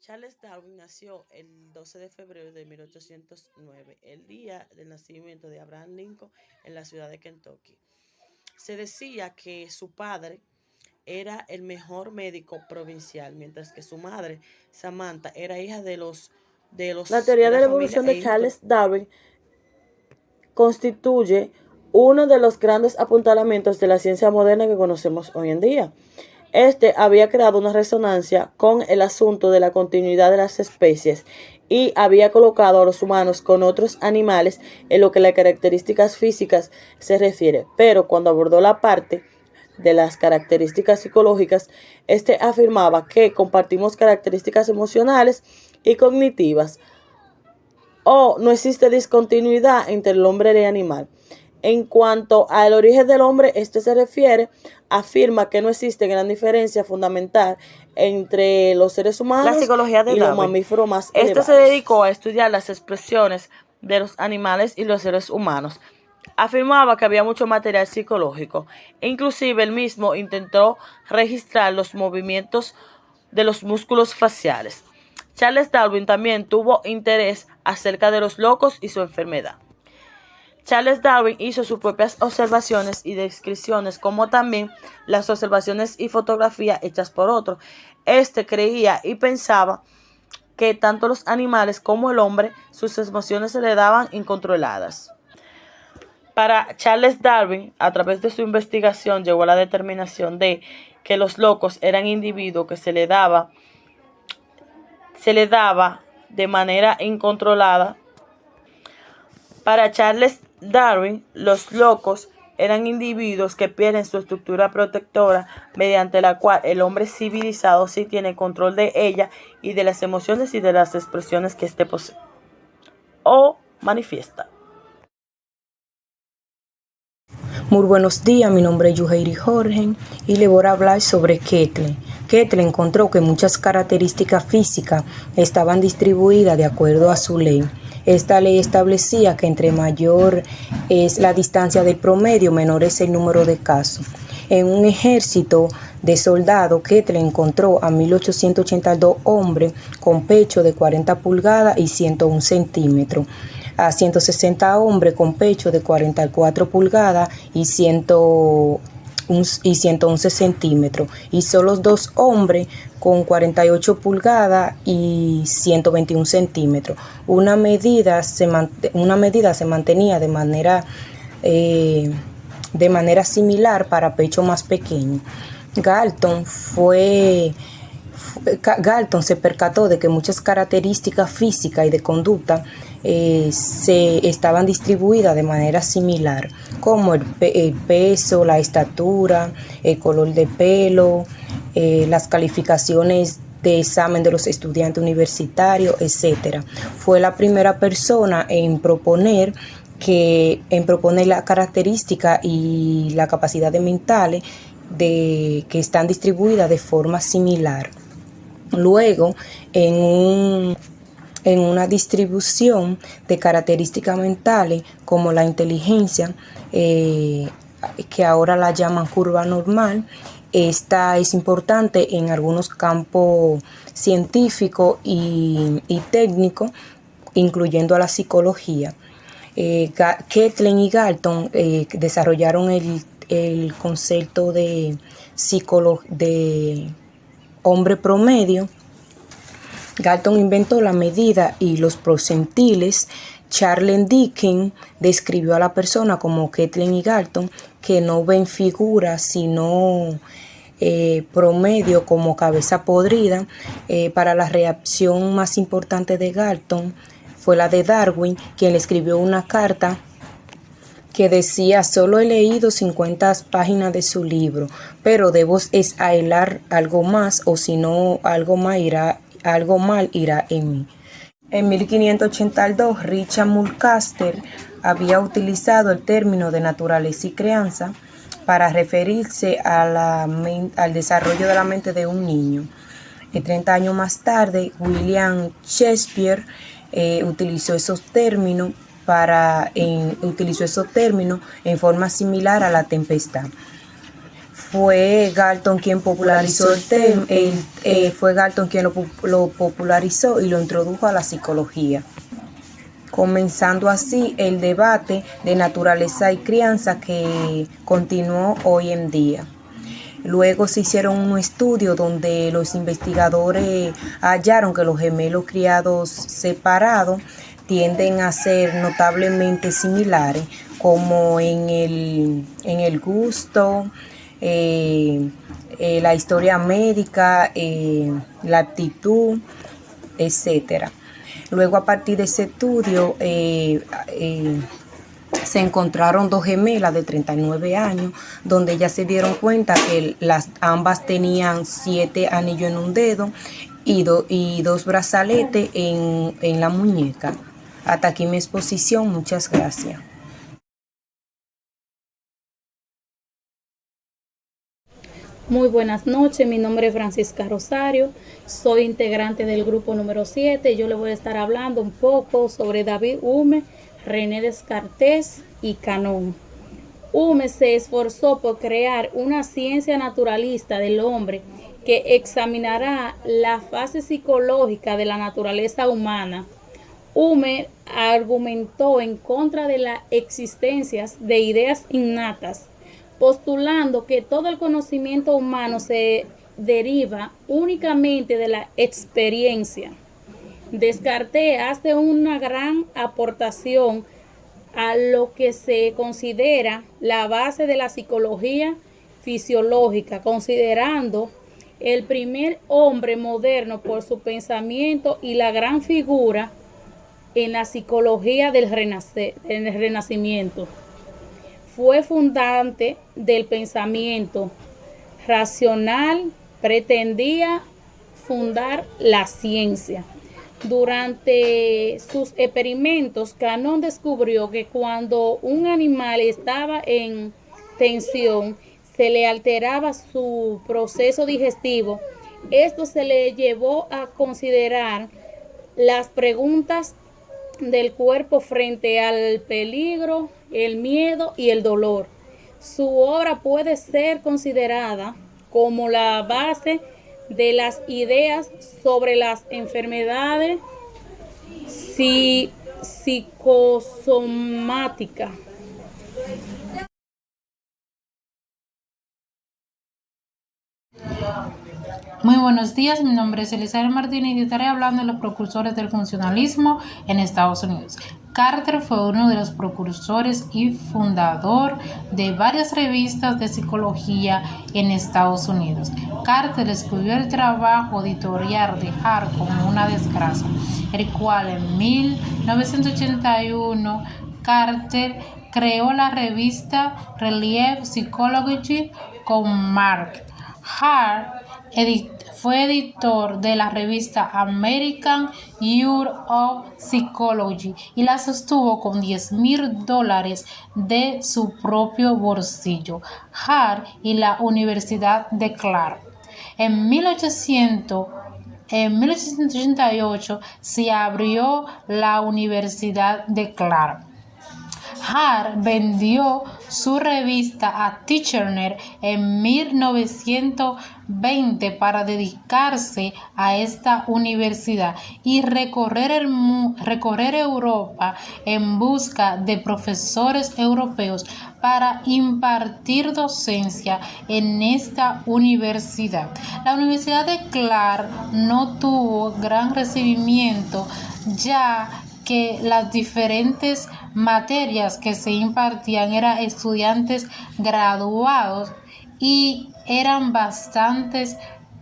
Charles Darwin nació el 12 de febrero de 1809, el día del nacimiento de Abraham Lincoln en la ciudad de Kentucky. Se decía que su padre era el mejor médico provincial, mientras que su madre, Samantha, era hija La teoría de era la familia evolución e de hijos de... Charles Darwin constituye uno de los grandes apuntalamientos de la ciencia moderna que conocemos hoy en día. Este había creado una resonancia con el asunto de la continuidad de las especies y había colocado a los humanos con otros animales en lo que las características físicas se refiere. Pero cuando abordó la parte de las características psicológicas, este afirmaba que compartimos características emocionales y cognitivas, o no existe discontinuidad entre el hombre y el animal. En cuanto al origen del hombre, este se refiere, afirma que no existe gran diferencia fundamental entre los seres humanos La psicología de y los Darwin. mamíferos más Este elevados. se dedicó a estudiar las expresiones de los animales y los seres humanos. Afirmaba que había mucho material psicológico. Inclusive él mismo intentó registrar los movimientos de los músculos faciales. Charles Darwin también tuvo interés acerca de los locos y su enfermedad. Charles Darwin hizo sus propias observaciones y descripciones, como también las observaciones y fotografías hechas por otros. Este creía y pensaba que tanto los animales como el hombre, sus emociones se le daban incontroladas. Para Charles Darwin, a través de su investigación, llegó a la determinación de que los locos eran individuos que se le daba de manera incontrolada. Para Charles Darwin, los locos eran individuos que pierden su estructura protectora mediante la cual el hombre civilizado sí tiene control de ella y de las emociones y de las expresiones que éste posee o manifiesta. Muy buenos días, mi nombre es Yuheiri Jorge y le voy a hablar sobre Quetelet. Quetelet encontró que muchas características físicas estaban distribuidas de acuerdo a su ley. Esta ley establecía que entre mayor es la distancia del promedio, menor es el número de casos. En un ejército de soldados, Quetelet encontró a 1882 hombres con pecho de 40 pulgadas y 101 centímetros, a 160 hombres con pecho de 44 pulgadas y 111 centímetros, y solo 2 hombres con 48 pulgadas y 121 centímetros. Una medida se mantenía de manera similar para pecho más pequeño. Galton se percató de que muchas características físicas y de conducta se estaban distribuidas de manera similar, como el peso, la estatura, el color de pelo, las calificaciones de examen de los estudiantes universitarios, etc. Fue la primera persona en proponer la característica y la capacidad de mentales que están distribuidas de forma similar. Luego, en una distribución de características mentales como la inteligencia, que ahora la llaman curva normal, esta es importante en algunos campos científicos y técnicos, incluyendo a la psicología. Quetelet y Galton desarrollaron el concepto de hombre promedio. Galton inventó la medida y los percentiles. Charles Dickens describió a la persona como Quetelet y Galton, que no ven figuras sino promedio como cabeza podrida. Para la reacción más importante de Galton fue la de Darwin, quien le escribió una carta que decía: solo he leído 50 páginas de su libro, pero debo aislar algo más, o si no algo mal irá en mí. En 1582, Richard Mulcaster había utilizado el término de naturaleza y crianza para referirse al desarrollo de la mente de un niño. 30 años más tarde, William Shakespeare utilizó esos términos en forma similar a la tempestad. Fue Galton quien popularizó el tema, fue Galton quien lo popularizó y lo introdujo a la psicología, comenzando así el debate de naturaleza y crianza que continuó hoy en día. Luego se hicieron un estudio donde los investigadores hallaron que los gemelos criados separados tienden a ser notablemente similares, como en el gusto, la historia médica, la aptitud, etcétera. Luego, a partir de ese estudio, se encontraron dos gemelas de 39 años, donde ellas se dieron cuenta que ambas tenían 7 anillos en un dedo y 2 brazaletes en la muñeca. Hasta aquí mi exposición. Muchas gracias. Muy buenas noches, mi nombre es Francisca Rosario, soy integrante del grupo número 7. Yo le voy a estar hablando un poco sobre David Hume, René Descartes y Canón. Hume se esforzó por crear una ciencia naturalista del hombre que examinará la fase psicológica de la naturaleza humana. Hume argumentó en contra de la existencia de ideas innatas, postulando que todo el conocimiento humano se deriva únicamente de la experiencia. Descartes hace una gran aportación a lo que se considera la base de la psicología fisiológica, considerando el primer hombre moderno por su pensamiento y la gran figura en la psicología del Renacimiento. Fue fundante del pensamiento racional, pretendía fundar la ciencia. Durante sus experimentos, Canón descubrió que cuando un animal estaba en tensión, se le alteraba su proceso digestivo. Esto se le llevó a considerar las preguntas del cuerpo frente al peligro, el miedo y el dolor. Su obra puede ser considerada como la base de las ideas sobre las enfermedades psicosomáticas. Muy buenos días, mi nombre es Elizabeth Martínez y estaré hablando de los precursores del funcionalismo en Estados Unidos. Carter fue uno de los precursores y fundador de varias revistas de psicología en Estados Unidos. Carter escribió el trabajo editorial de Hart como una desgracia, el cual en 1981 Carter creó la revista Relief Psychology con Mark Hart. Fue editor de la revista American Journal of Psychology y la sostuvo con $10,000 de su propio bolsillo. Hart y la Universidad de Clark. En 1888 se abrió la Universidad de Clark. Hart vendió su revista a Tircher en 1920 para dedicarse a esta universidad y recorrer Europa en busca de profesores europeos para impartir docencia en esta universidad. La Universidad de Clark no tuvo gran recibimiento, ya que las diferentes materias que se impartían eran estudiantes graduados y eran bastantes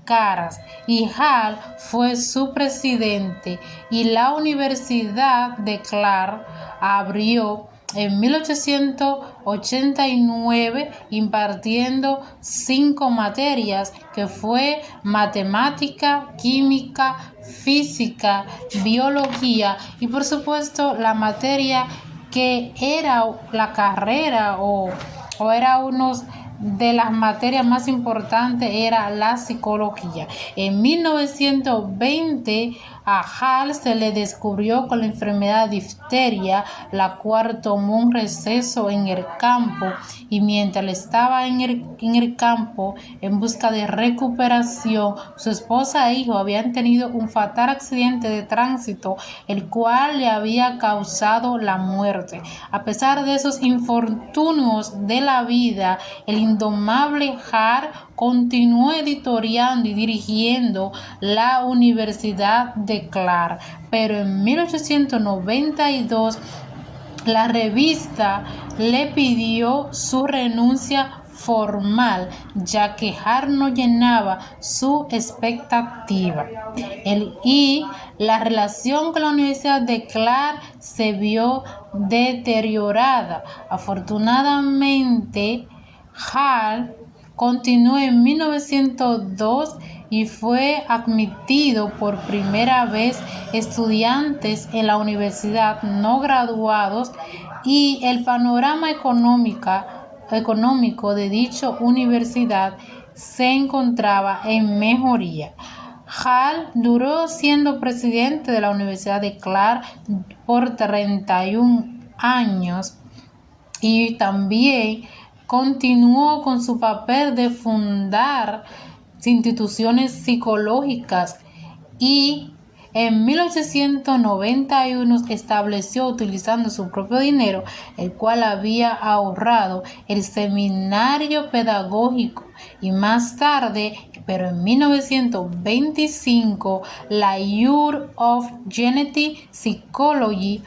caras, y Hall fue su presidente y la Universidad de Clark abrió en 1889 impartiendo 5 materias que fue matemática, química, física, biología y por supuesto la materia que era la carrera o era uno de las materias más importantes era la psicología. En 1920 A Hall se le descubrió con la enfermedad de difteria, la cual tomó un receso en el campo, y mientras estaba en el campo en busca de recuperación, su esposa e hijo habían tenido un fatal accidente de tránsito, el cual le había causado la muerte. A pesar de esos infortunios de la vida, el indomable Hall continuó editoriando y dirigiendo la Universidad de Clark, pero en 1892 la revista le pidió su renuncia formal, ya que Hall no llenaba su expectativa. Y la relación con la Universidad de Clark se vio deteriorada. Afortunadamente, Hall continuó en 1902 y fue admitido por primera vez estudiantes en la universidad no graduados, y el panorama económico de dicha universidad se encontraba en mejoría. Hall duró siendo presidente de la Universidad de Clark por 31 años y también continuó con su papel de fundar instituciones psicológicas, y en 1891 estableció, utilizando su propio dinero, el cual había ahorrado, el Seminario Pedagógico, y más tarde, pero en 1925, la Journal of Genetic Psychology,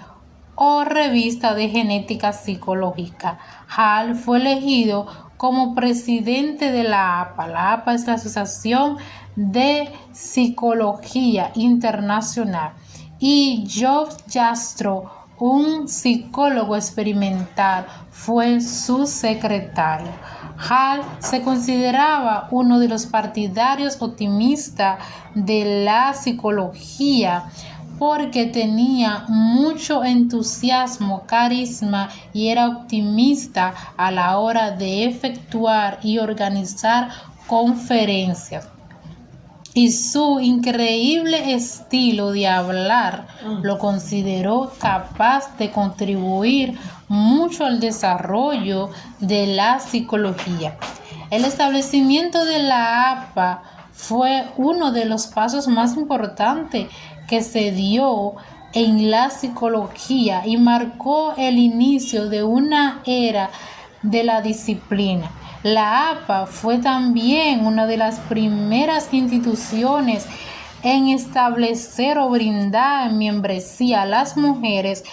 o Revista de Genética Psicológica. Hall fue elegido como presidente de la APA. La APA es la Asociación de Psicología Internacional, y George Jastrow, un psicólogo experimental, fue su secretario. Hall se consideraba uno de los partidarios optimistas de la psicología, porque tenía mucho entusiasmo, carisma, y era optimista a la hora de efectuar y organizar conferencias. Y su increíble estilo de hablar lo consideró capaz de contribuir mucho al desarrollo de la psicología. El establecimiento de la APA fue uno de los pasos más importantes que se dio en la psicología y marcó el inicio de una era de la disciplina. La APA fue también una de las primeras instituciones en establecer o brindar membresía a las mujeres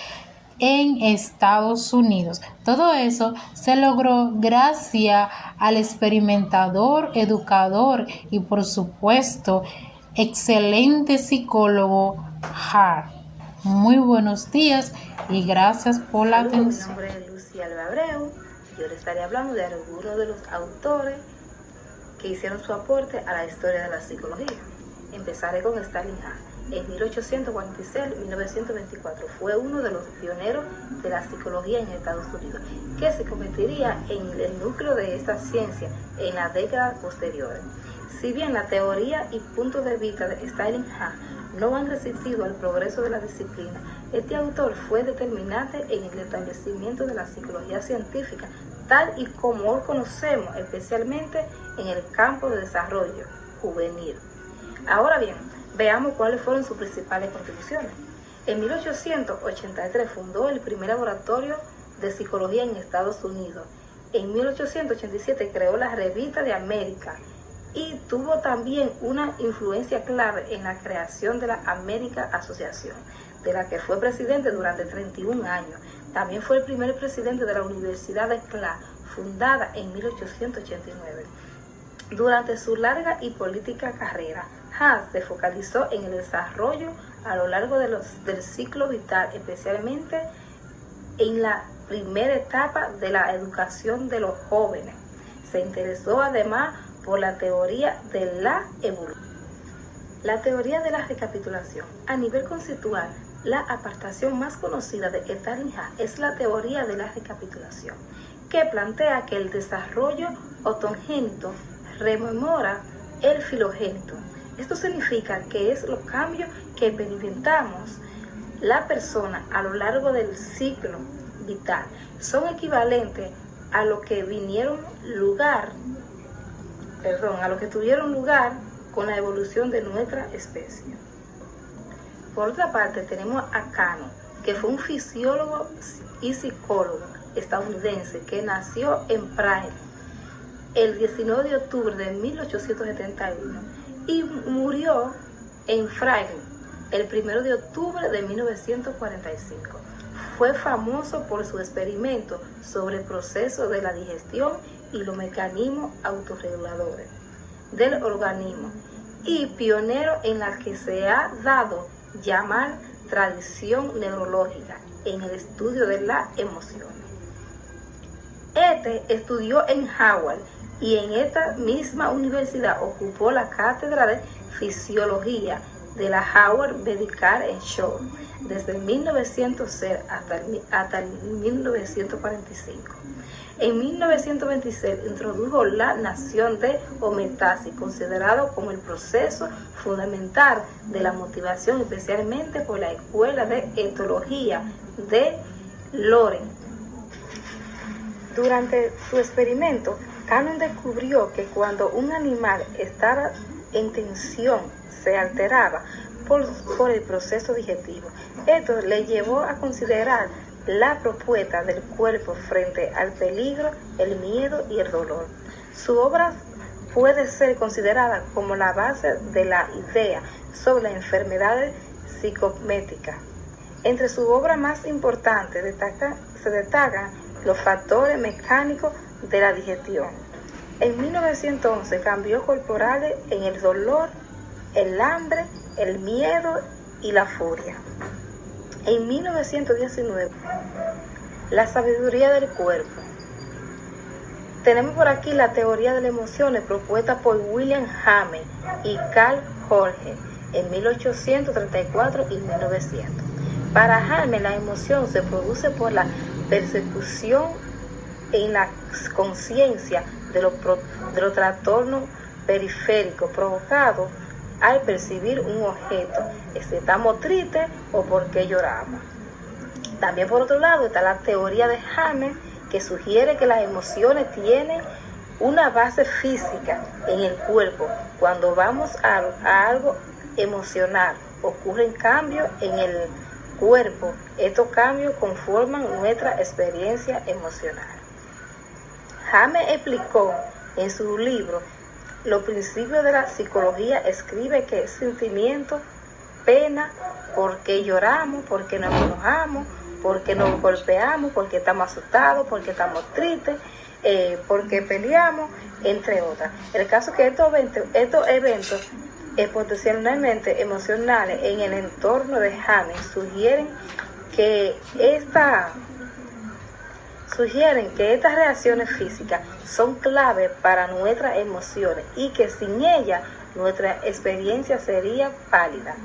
en Estados Unidos. Todo eso se logró gracias al experimentador, educador y, por supuesto, excelente psicólogo Hall. Muy buenos días y gracias por la atención. Mi nombre es Lucia Alba Abreu. Yo le estaré hablando de algunos de los autores que hicieron su aporte a la historia de la psicología. Empezaré con Stalin Hall. En 1846-1924 fue uno de los pioneros de la psicología en Estados Unidos, que se convertiría en el núcleo de esta ciencia en las décadas posteriores. Si bien la teoría y puntos de vista de Stalin Hall no han resistido al progreso de la disciplina, este autor fue determinante en el establecimiento de la psicología científica, tal y como hoy conocemos, especialmente en el campo de desarrollo juvenil. Ahora bien, veamos cuáles fueron sus principales contribuciones. En 1883 fundó el primer laboratorio de psicología en Estados Unidos. En 1887 creó la Revista de América y tuvo también una influencia clave en la creación de la American Association, de la que fue presidente durante 31 años. También fue el primer presidente de la Universidad de Clark, fundada en 1889. Durante su larga y política carrera, Hall se focalizó en el desarrollo a lo largo del ciclo vital, especialmente en la primera etapa de la educación de los jóvenes. Se interesó además por la teoría de la evolución. La teoría de la recapitulación. A nivel conceptual, la apartación más conocida de Stalin Hall es la teoría de la recapitulación, que plantea que el desarrollo autogénito rememora el filogénito. Esto significa que es los cambios que experimentamos la persona a lo largo del ciclo vital. Son equivalentes a lo que tuvieron lugar con la evolución de nuestra especie. Por otra parte, tenemos a Cano, que fue un fisiólogo y psicólogo estadounidense que nació en Prague el 19 de octubre de 1871 y murió en Prague el 1 de octubre de 1945. Fue famoso por su experimento sobre el proceso de la digestión y los mecanismos autorreguladores del organismo y pionero en la que se ha dado llamar tradición neurológica en el estudio de las emociones. Este estudió en Harvard y en esta misma universidad ocupó la cátedra de fisiología de la Harvard Medical School desde 1906 hasta el 1945. En 1926 introdujo la noción de homeostasis, considerado como el proceso fundamental de la motivación, especialmente por la Escuela de Etología de Loren. Durante su experimento, Cannon descubrió que cuando un animal estaba en tensión, se alteraba por el proceso digestivo. Esto le llevó a considerar la propuesta del cuerpo frente al peligro, el miedo y el dolor. Su obra puede ser considerada como la base de la idea sobre las enfermedades psicométricas. Entre sus obras más importantes se destacan los factores mecánicos de la digestión. En 1911, cambios corporales en el dolor, el hambre, el miedo y la furia. En 1919, la sabiduría del cuerpo. Tenemos por aquí la teoría de las emociones propuesta por William James y Carl Jorge en 1834 y 1900. Para James, la emoción se produce por la persecución en la conciencia de los trastornos periféricos provocados al percibir un objeto, si estamos tristes o porque lloramos. También por otro lado está la teoría de James, que sugiere que las emociones tienen una base física en el cuerpo. Cuando vamos a algo emocional, ocurren cambios en el cuerpo. Estos cambios conforman nuestra experiencia emocional. James explicó en su libro Los principios de la psicología, escribe que sentimiento, pena, porque lloramos, porque nos enojamos, porque nos golpeamos, porque estamos asustados, porque estamos tristes, porque peleamos, entre otras. El caso es que estos eventos potencialmente emocionales en el entorno de James sugieren que estas reacciones físicas son clave para nuestras emociones y que sin ellas nuestra experiencia sería pálida.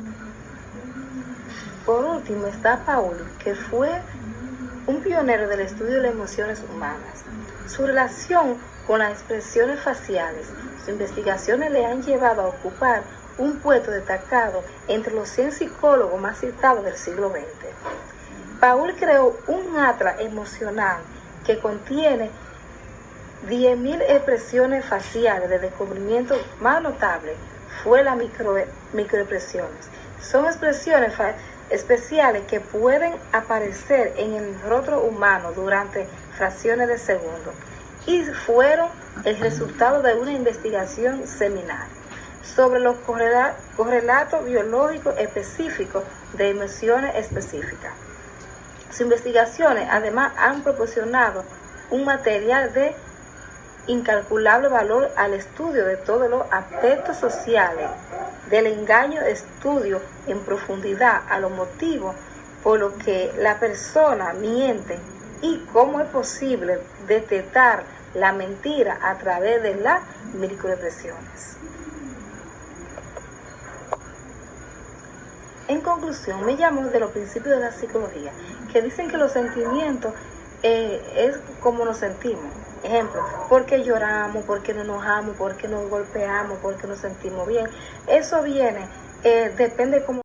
Por último está Paul, que fue un pionero del estudio de las emociones humanas. Su relación con las expresiones faciales, sus investigaciones le han llevado a ocupar un puesto destacado entre los 100 psicólogos más citados del siglo XX. Paul creó un atlas emocional que contiene 10.000 expresiones faciales. De descubrimiento más notable fue las microexpresiones. Son expresiones especiales que pueden aparecer en el rostro humano durante fracciones de segundos y fueron el resultado de una investigación seminal sobre los correlatos biológicos específicos de emociones específicas. Sus investigaciones además han proporcionado un material de incalculable valor al estudio de todos los aspectos sociales del engaño, estudio en profundidad a los motivos por los que la persona miente y cómo es posible detectar la mentira a través de las microexpresiones. En conclusión, me llamo de los principios de la psicología, que dicen que los sentimientos es como nos sentimos. Ejemplo, ¿por qué lloramos? ¿Por qué nos enojamos? ¿Por qué nos golpeamos? ¿Por qué nos sentimos bien? Eso viene, depende cómo